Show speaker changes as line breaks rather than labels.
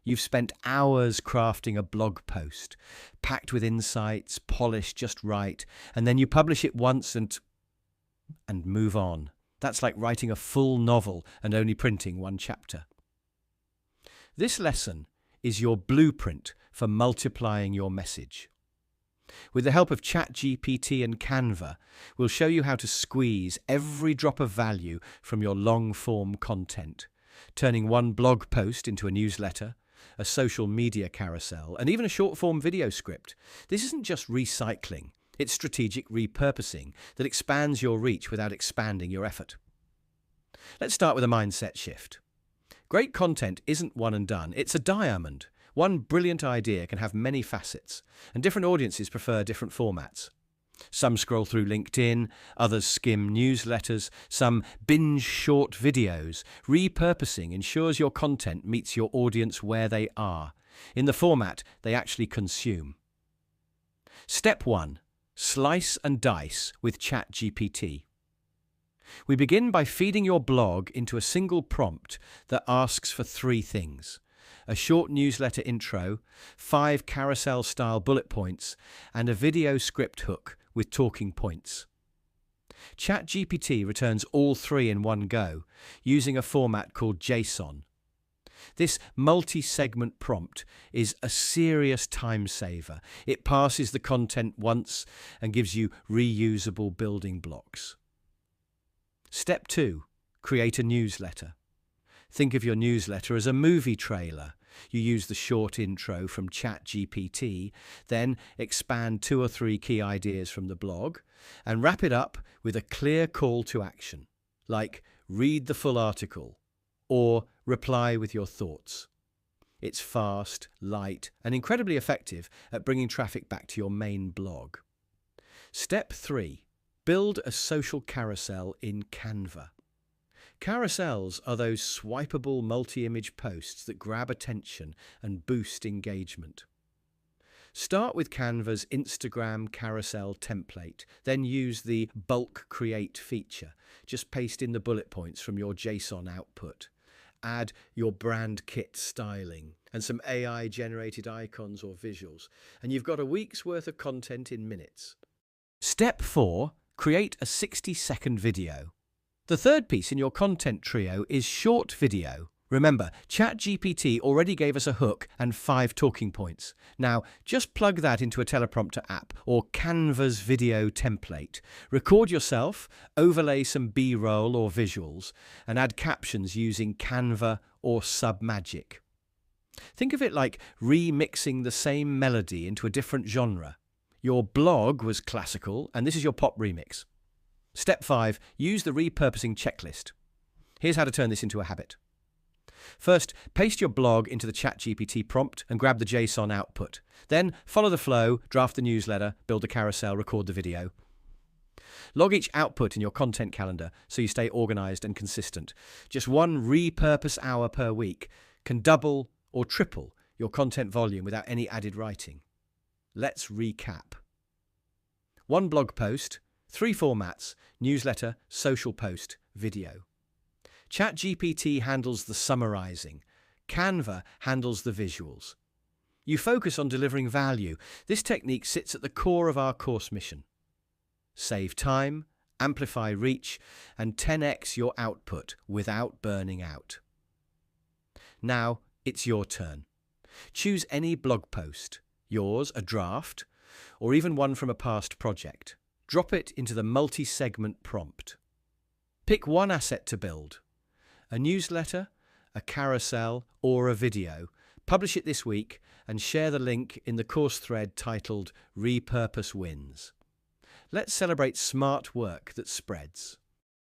You've spent hours crafting a blog post, packed with insights, polished just right, and then you publish it once and move on. That's like writing a full novel and only printing one chapter. This lesson is your blueprint for multiplying your message. With the help of ChatGPT and Canva, we'll show you how to squeeze every drop of value from your long-form content, turning one blog post into a newsletter, a social media carousel, and even a short-form video script. This isn't just recycling, it's strategic repurposing that expands your reach without expanding your effort. Let's start with a mindset shift. Great content isn't one and done, it's a diamond. One brilliant idea can have many facets, and different audiences prefer different formats. Some scroll through LinkedIn, others skim newsletters, some binge short videos. Repurposing ensures your content meets your audience where they are, in the format they actually consume. Step 1. Slice and dice with ChatGPT. We begin by feeding your blog into a single prompt that asks for 3 things: a short newsletter intro, 5 carousel-style bullet points, and a video script hook with talking points. ChatGPT returns all 3 in one go, using a format called JSON. This multi-segment prompt is a serious time saver. It parses the content once and gives you reusable building blocks. Step 2. Create a newsletter. Think of your newsletter as a movie trailer. You use the short intro from ChatGPT, then expand 2 or 3 key ideas from the blog, and wrap it up with a clear call to action, like read the full article or reply with your thoughts. It's fast, light, and incredibly effective at bringing traffic back to your main blog. Step 3. Build a social carousel in Canva. Carousels are those swipeable multi-image posts that grab attention and boost engagement. Start with Canva's Instagram carousel template, then use the bulk create feature. Just paste in the bullet points from your JSON output. Add your brand kit styling and some AI-generated icons or visuals, and you've got a week's worth of content in minutes. Step 4. Create a 60-second video. The third piece in your content trio is short video. Remember, ChatGPT already gave us a hook and 5 talking points. Now, just plug that into a teleprompter app or Canva's video template. Record yourself, overlay some B-roll or visuals, and add captions using Canva or Submagic. Think of it like remixing the same melody into a different genre. Your blog was classical, and this is your pop remix. Step 5. Use the repurposing checklist. Here's how to turn this into a habit. First, paste your blog into the ChatGPT prompt and grab the JSON output. Then, follow the flow, draft the newsletter, build the carousel, record the video. Log each output in your content calendar so you stay organized and consistent. Just one repurpose hour per week can double or triple your content volume without any added writing. Let's recap. 1 blog post, 3 formats: newsletter, social post, video. ChatGPT handles the summarizing. Canva handles the visuals. You focus on delivering value. This technique sits at the core of our course mission. Save time, amplify reach, and 10x your output without burning out. Now it's your turn. Choose any blog post, yours, a draft, or even one from a past project. Drop it into the multi-segment prompt. Pick one asset to build: a newsletter, a carousel, or a video. Publish it this week and share the link in the course thread titled Repurpose Wins. Let's celebrate smart work that spreads.